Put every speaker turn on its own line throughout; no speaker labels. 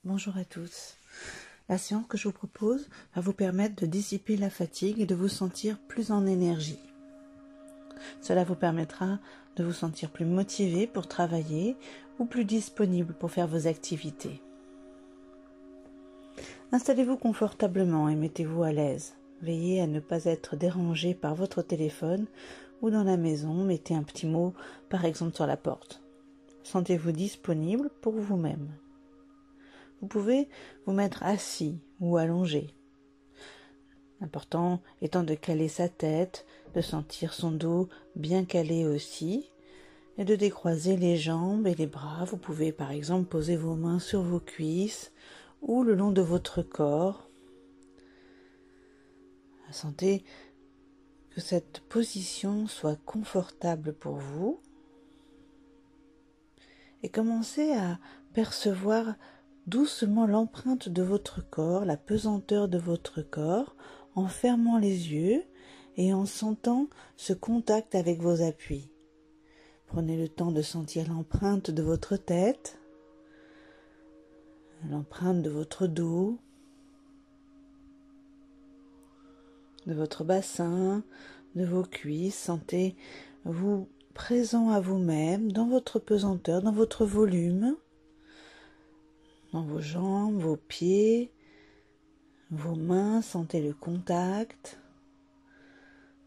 bonjour à tous. La séance que je vous propose va vous permettre de dissiper la fatigue et de vous sentir plus en énergie. Cela vous permettra de vous sentir plus motivé pour travailler ou plus disponible pour faire vos activités. Installez-vous confortablement et mettez-vous à l'aise. Veillez à ne pas être dérangé par votre téléphone ou dans la maison, mettez un petit mot par exemple sur la porte. Sentez-vous disponible pour vous-même. Vous pouvez vous mettre assis ou allongé. L'important étant de caler sa tête, de sentir son dos bien calé aussi, et de décroiser les jambes et les bras. Vous pouvez par exemple poser vos mains sur vos cuisses ou le long de votre corps. Sentez que cette position soit confortable pour vous et commencez à percevoir doucement l'empreinte de votre corps, la pesanteur de votre corps, en fermant les yeux et en sentant ce contact avec vos appuis. Prenez le temps de sentir l'empreinte de votre tête, l'empreinte de votre dos, de votre bassin, de vos cuisses. Sentez-vous présent à vous-même, dans votre pesanteur, dans votre volume, dans vos jambes, vos pieds, vos mains, sentez le contact.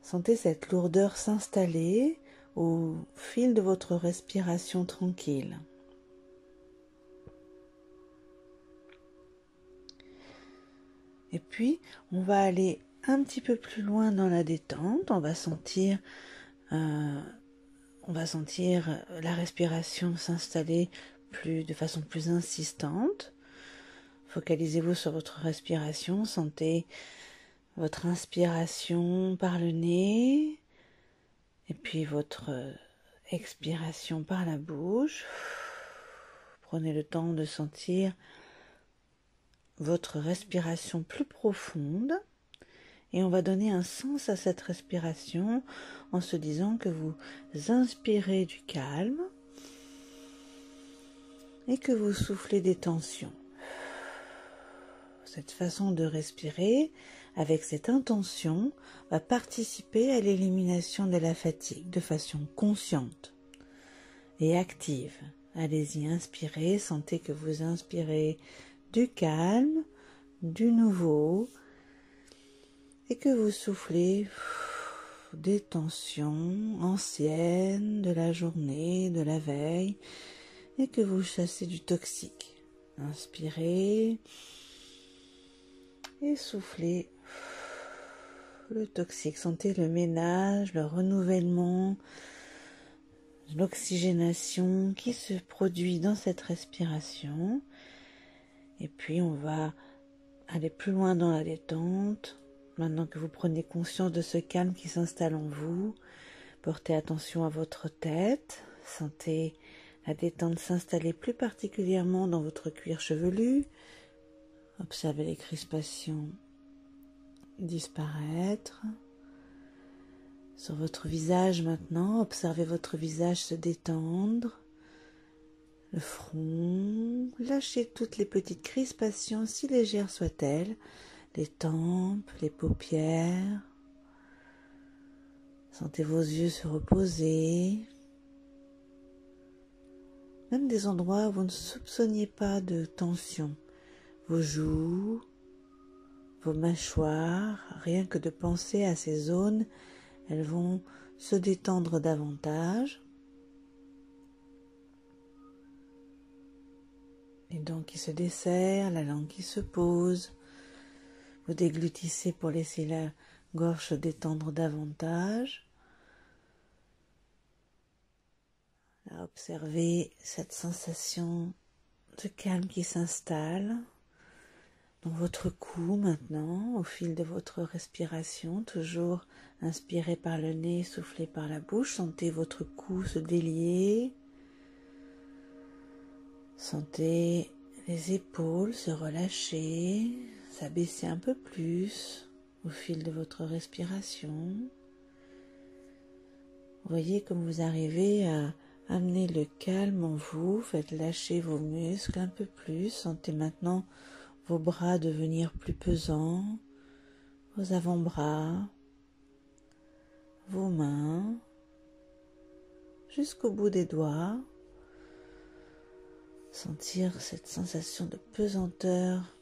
Sentez cette lourdeur s'installer au fil de votre respiration tranquille. Et puis, on va aller un petit peu plus loin dans la détente. On va sentir la respiration s'installer de façon plus insistante. Focalisez-vous sur votre respiration. Sentez votre inspiration par le nez et puis votre expiration par la bouche. Prenez le temps de sentir votre respiration plus profonde et on va donner un sens à cette respiration en se disant que vous inspirez du calme et que vous soufflez des tensions. Cette façon de respirer avec cette intention va participer à l'élimination de la fatigue de façon consciente et active. Allez-y, inspirez, sentez que vous inspirez du calme, du nouveau et que vous soufflez des tensions anciennes de la journée, de la veille et que vous chassez du toxique. Inspirez et soufflez le toxique. Sentez le ménage, le renouvellement, l'oxygénation qui se produit dans cette respiration. Et puis on va aller plus loin dans la détente. Maintenant que vous prenez conscience de ce calme qui s'installe en vous, portez attention à votre tête. Sentez la détente s'installer plus particulièrement dans votre cuir chevelu. Observez les crispations disparaître. Sur votre visage maintenant, observez votre visage se détendre. Le front, lâchez toutes les petites crispations, si légères soient-elles. Les tempes, les paupières. Sentez vos yeux se reposer. Même des endroits où vous ne soupçonniez pas de tension. Vos joues, vos mâchoires, rien que de penser à ces zones, elles vont se détendre davantage. Les dents qui se desserrent, la langue qui se pose. Vous déglutissez pour laisser la gorge se détendre davantage. Là, observez cette sensation de calme qui s'installe dans votre cou maintenant, au fil de votre respiration, toujours inspirez par le nez, soufflez par la bouche, sentez votre cou se délier, sentez les épaules se relâcher, s'abaisser un peu plus au fil de votre respiration. Voyez comme vous arrivez à amenez le calme en vous, faites lâcher vos muscles un peu plus, sentez maintenant vos bras devenir plus pesants, vos avant-bras, vos mains, jusqu'au bout des doigts. Sentir cette sensation de pesanteur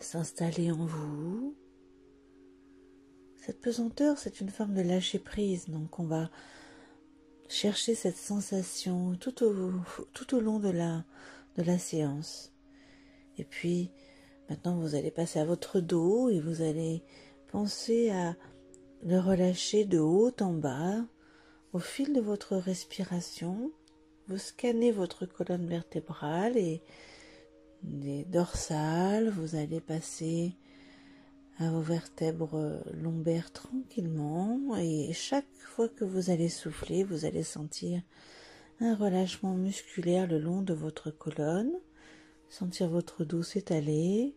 s'installer en vous. Cette pesanteur, c'est une forme de lâcher prise, donc on va chercher cette sensation tout au long de la séance. Et puis, maintenant vous allez passer à votre dos et vous allez penser à le relâcher de haut en bas au fil de votre respiration. Vous scannez votre colonne vertébrale et des dorsales, vous allez passer à vos vertèbres lombaires tranquillement et chaque fois que vous allez souffler, vous allez sentir un relâchement musculaire le long de votre colonne, sentir votre dos s'étaler,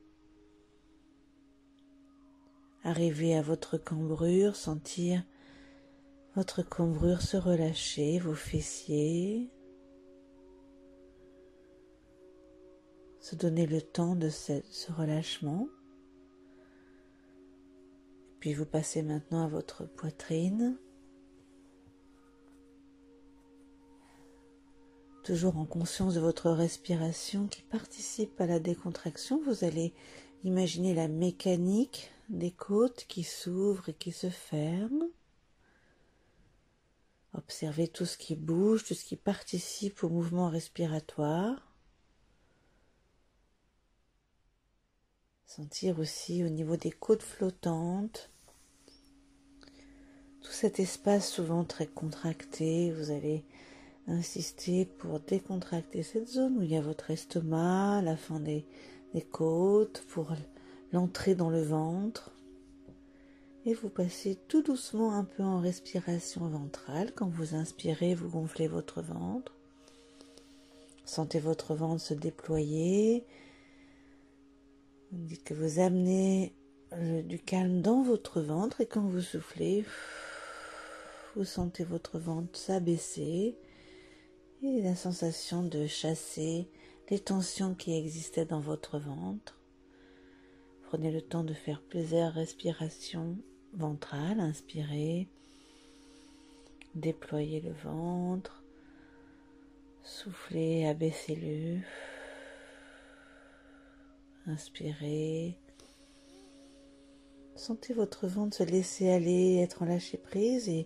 arriver à votre cambrure, sentir votre cambrure se relâcher, vos fessiers, se donner le temps de ce relâchement. Puis vous passez maintenant à votre poitrine, toujours en conscience de votre respiration qui participe à la décontraction. Vous allez imaginer la mécanique des côtes qui s'ouvrent et qui se ferment. Observez tout ce qui bouge, tout ce qui participe au mouvement respiratoire. Sentir aussi au niveau des côtes flottantes, tout cet espace souvent très contracté. Vous allez insister pour décontracter cette zone où il y a votre estomac, la fin des côtes, pour l'entrée dans le ventre. Et vous passez tout doucement un peu en respiration ventrale. Quand vous inspirez, vous gonflez votre ventre. Sentez votre ventre se déployer. Vous dites que vous amenez du calme dans votre ventre et quand vous soufflez, vous sentez votre ventre s'abaisser et la sensation de chasser les tensions qui existaient dans votre ventre. Prenez le temps de faire plusieurs respirations ventrales. Inspirez, déployez le ventre, soufflez, abaissez-le. Inspirez. Sentez votre ventre se laisser aller, être en lâcher prise et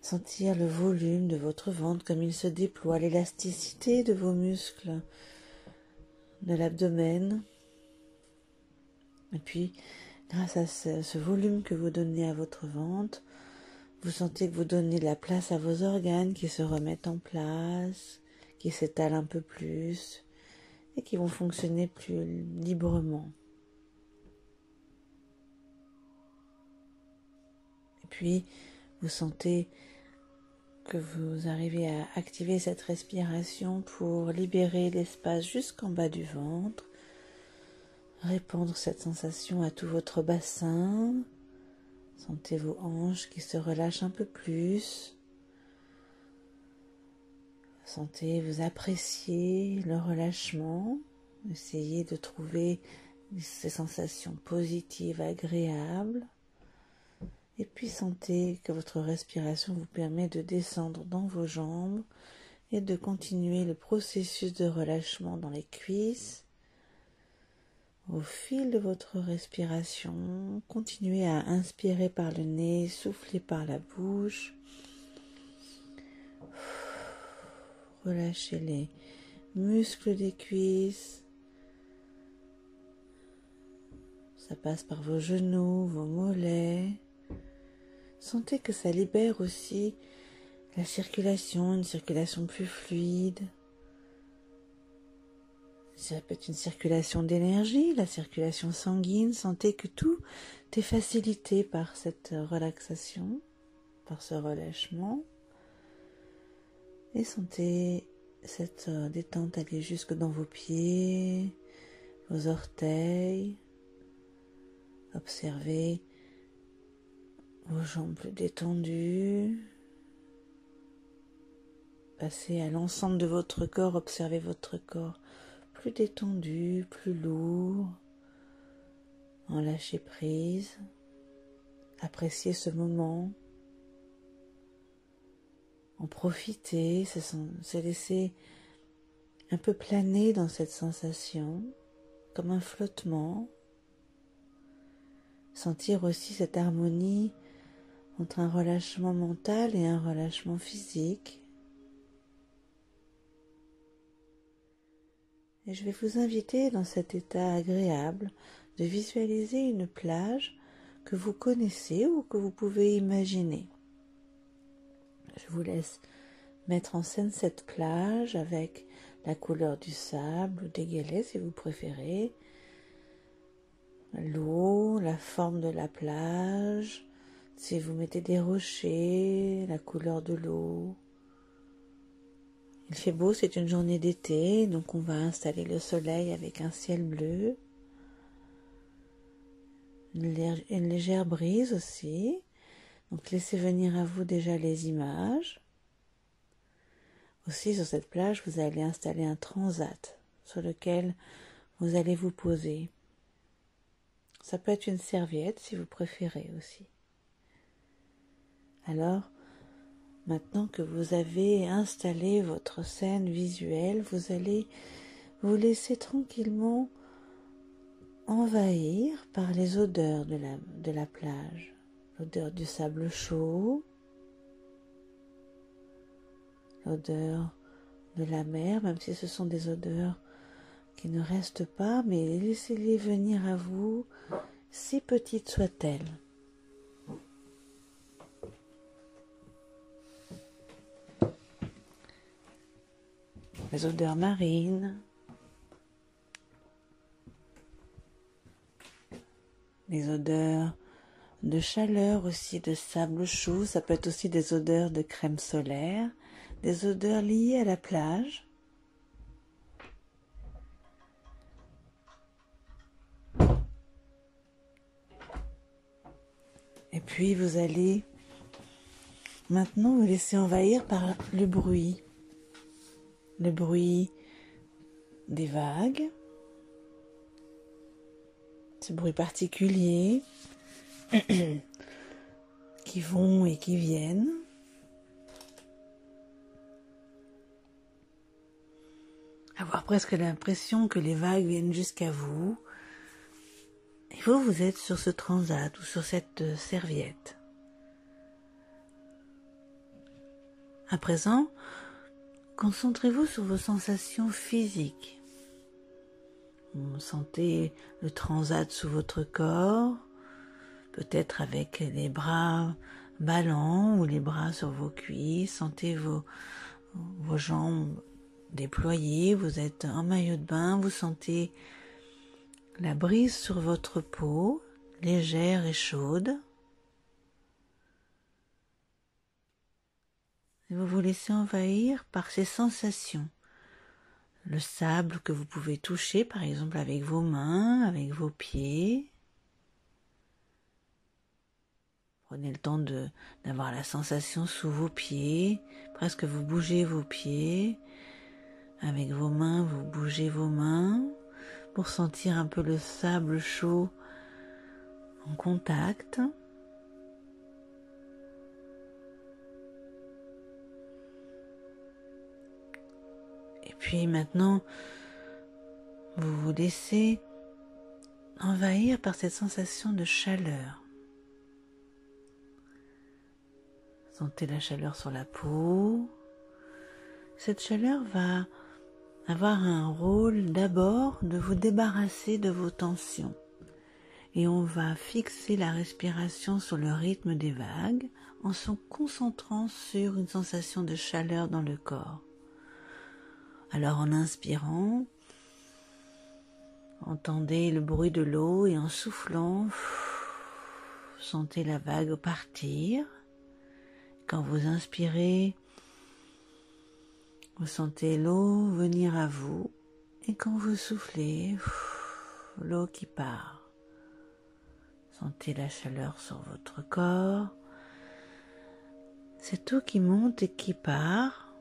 sentir le volume de votre ventre comme il se déploie, l'élasticité de vos muscles, de l'abdomen. Et puis, grâce à ce volume que vous donnez à votre ventre, vous sentez que vous donnez de la place à vos organes qui se remettent en place, qui s'étalent un peu plus et qui vont fonctionner plus librement. Puis, vous sentez que vous arrivez à activer cette respiration pour libérer l'espace jusqu'en bas du ventre, répandre cette sensation à tout votre bassin. Sentez vos hanches qui se relâchent un peu plus. Sentez, vous appréciez le relâchement. Essayez de trouver ces sensations positives, agréables. Et puis sentez que votre respiration vous permet de descendre dans vos jambes et de continuer le processus de relâchement dans les cuisses. Au fil de votre respiration, continuez à inspirer par le nez, souffler par la bouche. Relâchez les muscles des cuisses. Ça passe par vos genoux, vos mollets. Sentez que ça libère aussi la circulation, une circulation plus fluide. Ça peut être une circulation d'énergie, la circulation sanguine. Sentez que tout est facilité par cette relaxation, par ce relâchement. Et sentez cette détente aller jusque dans vos pieds, vos orteils. Observez vos jambes plus détendues. Passez à l'ensemble de votre corps, observez votre corps plus détendu, plus lourd, en lâcher prise, appréciez ce moment, en profiter, se laisser un peu planer dans cette sensation, comme un flottement, sentir aussi cette harmonie entre un relâchement mental et un relâchement physique. Et je vais vous inviter dans cet état agréable de visualiser une plage que vous connaissez ou que vous pouvez imaginer. Je vous laisse mettre en scène cette plage avec la couleur du sable ou des galets si vous préférez, l'eau, la forme de la plage, si vous mettez des rochers, la couleur de l'eau. Il fait beau, c'est une journée d'été, donc on va installer le soleil avec un ciel bleu, une légère brise aussi. Donc laissez venir à vous déjà les images. Aussi sur cette plage, vous allez installer un transat sur lequel vous allez vous poser. Ça peut être une serviette si vous préférez aussi. Alors, maintenant que vous avez installé votre scène visuelle, vous allez vous laisser tranquillement envahir par les odeurs de la plage. L'odeur du sable chaud, l'odeur de la mer, même si ce sont des odeurs qui ne restent pas, mais laissez-les venir à vous, si petites soient-elles. Les odeurs marines, les odeurs de chaleur aussi, de sable chaud, ça peut être aussi des odeurs de crème solaire, des odeurs liées à la plage. Et puis vous allez maintenant vous laisser envahir par le bruit des vagues, ce bruit particulier qui vont et qui viennent. Avoir presque l'impression que les vagues viennent jusqu'à vous. Et vous êtes sur ce transat ou sur cette serviette. À présent, concentrez-vous sur vos sensations physiques. Vous sentez le transat sous votre corps, peut-être avec les bras ballants ou les bras sur vos cuisses. Sentez vos jambes déployées, vous êtes en maillot de bain, vous sentez la brise sur votre peau, légère et chaude. Et vous vous laissez envahir par ces sensations. Le sable que vous pouvez toucher, par exemple avec vos mains, avec vos pieds. Prenez le temps d'avoir la sensation sous vos pieds. Presque vous bougez vos pieds. Avec vos mains, vous bougez vos mains pour sentir un peu le sable chaud en contact. Et puis maintenant, vous vous laissez envahir par cette sensation de chaleur. Sentez la chaleur sur la peau. Cette chaleur va avoir un rôle d'abord de vous débarrasser de vos tensions. Et on va fixer la respiration sur le rythme des vagues en se concentrant sur une sensation de chaleur dans le corps. Alors en inspirant, entendez le bruit de l'eau et en soufflant, sentez la vague partir. Quand vous inspirez, vous sentez l'eau venir à vous et quand vous soufflez, l'eau qui part. Sentez la chaleur sur votre corps. Cette eau qui monte et qui part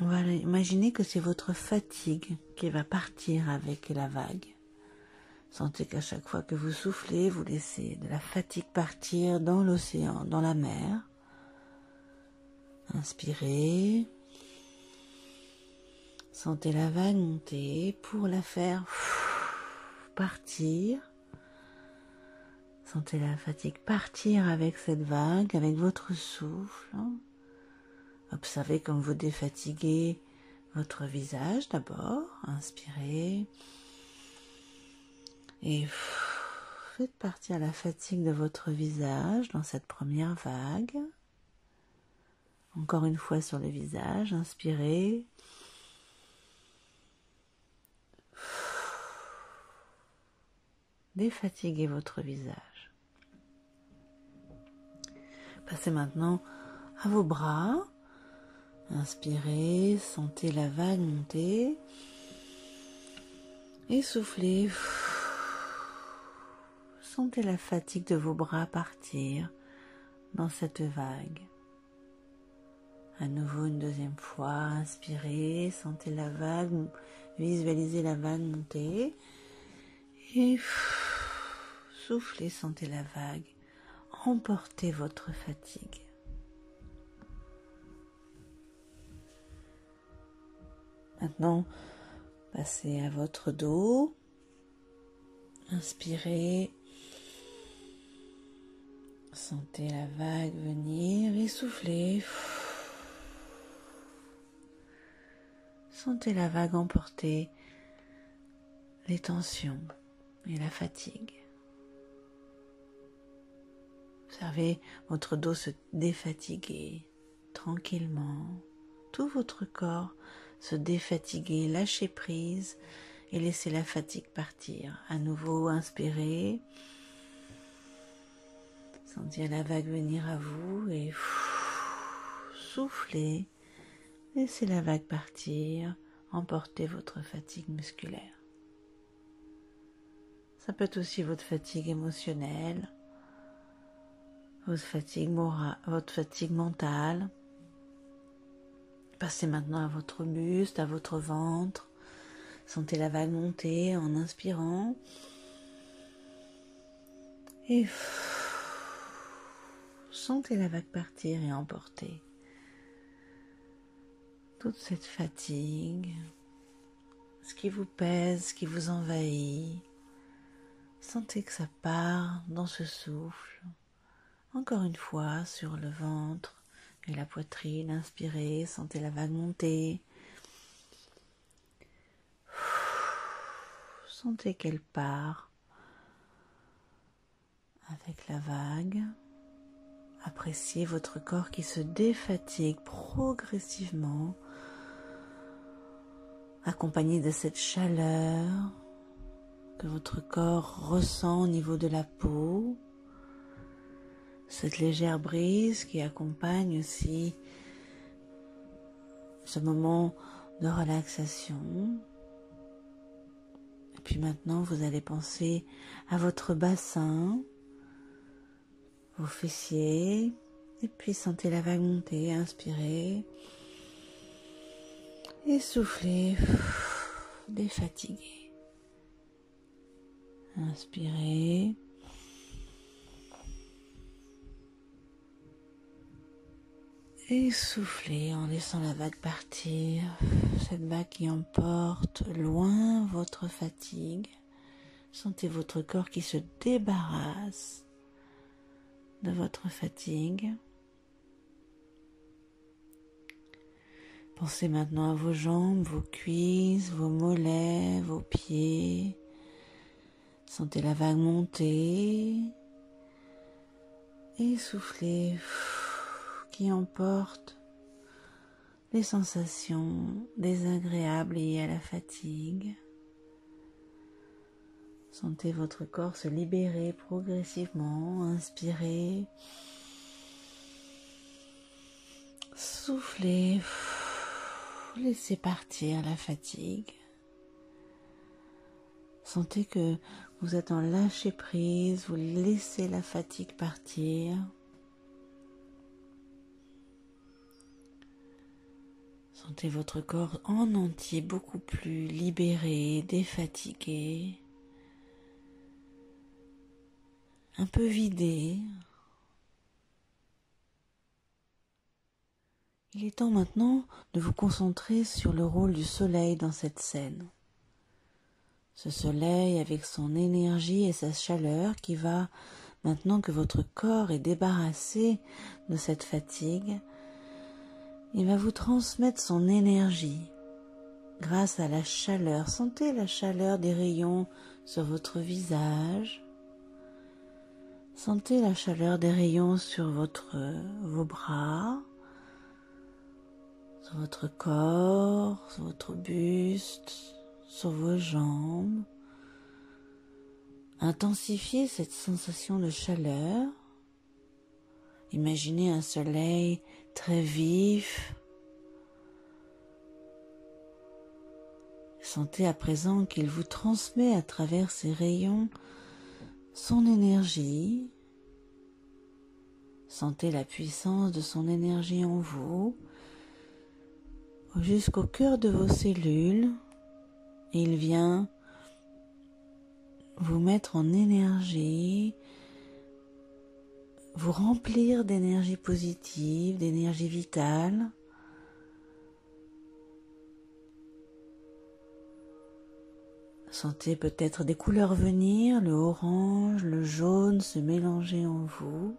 on va imaginer que c'est votre fatigue qui va partir avec la vague. Sentez qu'à chaque fois que vous soufflez, vous laissez de la fatigue partir dans l'océan, dans la mer. Inspirez. Sentez la vague monter pour la faire partir. Sentez la fatigue partir avec cette vague, avec votre souffle. Observez comme vous défatiguez votre visage d'abord. Inspirez. Et faites partir la fatigue de votre visage dans cette première vague. Encore une fois sur le visage, inspirez. Défatiguez votre visage. Passez maintenant à vos bras. Inspirez, sentez la vague monter. Et soufflez. Sentez la fatigue de vos bras partir dans cette vague. À nouveau une deuxième fois, inspirez, sentez la vague, visualisez la vague monter. Et soufflez, sentez la vague emporter votre fatigue. Maintenant, passez à votre dos. Inspirez. Sentez la vague venir et soufflez. Sentez la vague emporter les tensions et la fatigue. Observez votre dos se défatiguer tranquillement, tout votre corps se défatiguer, lâchez prise et laissez la fatigue partir. À nouveau, inspirez, sentir la vague venir à vous et soufflez, laissez la vague partir, emporter votre fatigue musculaire. Ça peut être aussi votre fatigue émotionnelle, votre fatigue morale, votre fatigue mentale. Passez maintenant à votre buste, à votre ventre. Sentez la vague monter en inspirant. Et sentez la vague partir et emporter toute cette fatigue, ce qui vous pèse, ce qui vous envahit. Sentez que ça part dans ce souffle. Encore une fois sur le ventre et la poitrine. Inspirez, sentez la vague monter. Sentez qu'elle part avec la vague. Appréciez votre corps qui se défatigue progressivement, accompagné de cette chaleur que votre corps ressent au niveau de la peau, cette légère brise qui accompagne aussi ce moment de relaxation. Et puis maintenant, vous allez penser à votre bassin, vos fessiers, et puis sentez la vague monter, inspirez, et soufflez, défatiguez. Inspirez. Et soufflez en laissant la vague partir, cette vague qui emporte loin votre fatigue. Sentez votre corps qui se débarrasse de votre fatigue. Pensez maintenant à vos jambes, vos cuisses, vos mollets, vos pieds. Sentez la vague monter et soufflez qui emporte les sensations désagréables liées à la fatigue. Sentez votre corps se libérer progressivement, inspirez, soufflez, laissez partir la fatigue. Sentez que vous êtes en lâcher prise, vous laissez la fatigue partir. Sentez votre corps en entier beaucoup plus libéré, défatigué, un peu vidé. Il est temps maintenant de vous concentrer sur le rôle du soleil dans cette scène. Ce soleil avec son énergie et sa chaleur qui va, maintenant que votre corps est débarrassé de cette fatigue, il va vous transmettre son énergie grâce à la chaleur. Sentez la chaleur des rayons sur votre visage. Sentez la chaleur des rayons sur vos bras, sur votre corps, sur votre buste, sur vos jambes. Intensifiez cette sensation de chaleur. Imaginez un soleil très vif. Sentez à présent qu'il vous transmet à travers ces rayons son énergie. Sentez la puissance de son énergie en vous, jusqu'au cœur de vos cellules. Et il vient vous mettre en énergie, vous remplir d'énergie positive, d'énergie vitale. Sentez peut-être des couleurs venir, le orange, le jaune se mélanger en vous.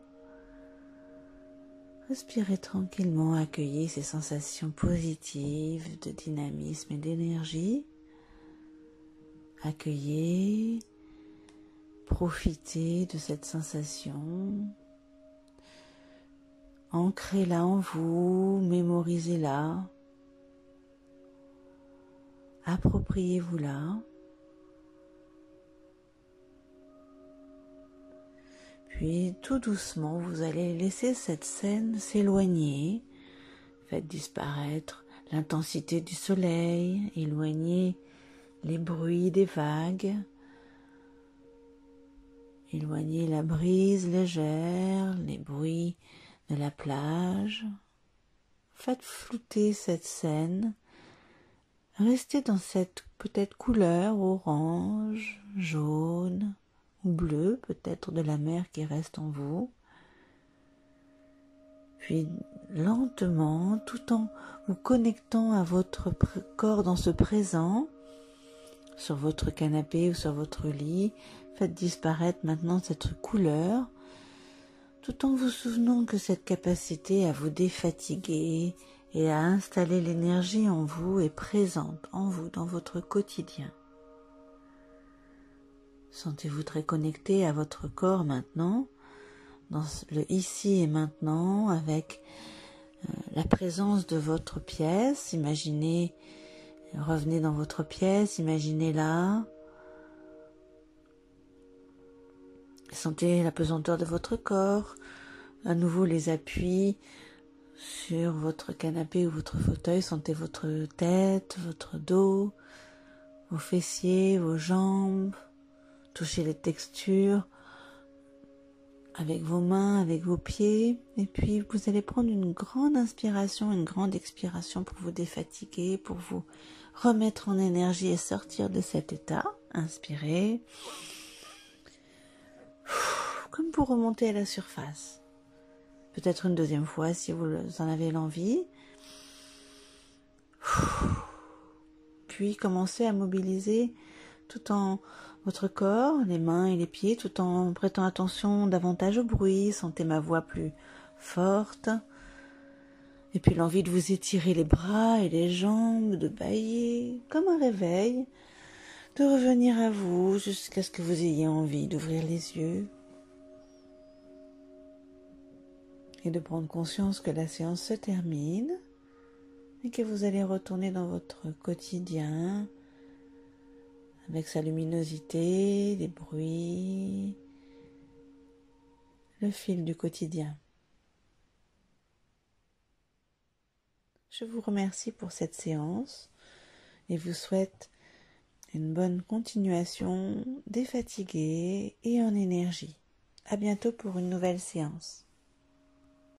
Respirez tranquillement, accueillez ces sensations positives de dynamisme et d'énergie. Accueillez, profitez de cette sensation. Ancrez-la en vous, mémorisez-la. Appropriez-vous-la. Puis tout doucement, vous allez laisser cette scène s'éloigner. Faites disparaître l'intensité du soleil, éloignez les bruits des vagues, éloignez la brise légère, les bruits de la plage. Faites flouter cette scène. Restez dans cette peut-être couleur orange, jaune, bleu, peut-être de la mer qui reste en vous. Puis lentement, tout en vous connectant à votre corps dans ce présent, sur votre canapé ou sur votre lit, faites disparaître maintenant cette couleur, tout en vous souvenant que cette capacité à vous défatiguer et à installer l'énergie en vous est présente en vous, dans votre quotidien. Sentez-vous très connecté à votre corps maintenant, dans le ici et maintenant, avec la présence de votre pièce. Imaginez, revenez dans votre pièce, imaginez-la. Sentez la pesanteur de votre corps, à nouveau les appuis sur votre canapé ou votre fauteuil. Sentez votre tête, votre dos, vos fessiers, vos jambes. Touchez les textures avec vos mains, avec vos pieds. Et puis vous allez prendre une grande inspiration, une grande expiration pour vous défatiguer, pour vous remettre en énergie et sortir de cet état. Inspirez. Comme pour remonter à la surface. Peut-être une deuxième fois si vous en avez l'envie. Puis commencez à mobiliser tout en votre corps, les mains et les pieds, tout en prêtant attention davantage au bruit. Sentez ma voix plus forte. Et puis l'envie de vous étirer les bras et les jambes, de bâiller comme un réveil, de revenir à vous jusqu'à ce que vous ayez envie d'ouvrir les yeux. Et de prendre conscience que la séance se termine et que vous allez retourner dans votre quotidien avec sa luminosité, les bruits, le fil du quotidien. Je vous remercie pour cette séance et vous souhaite une bonne continuation, défatiguée et en énergie. À bientôt pour une nouvelle séance.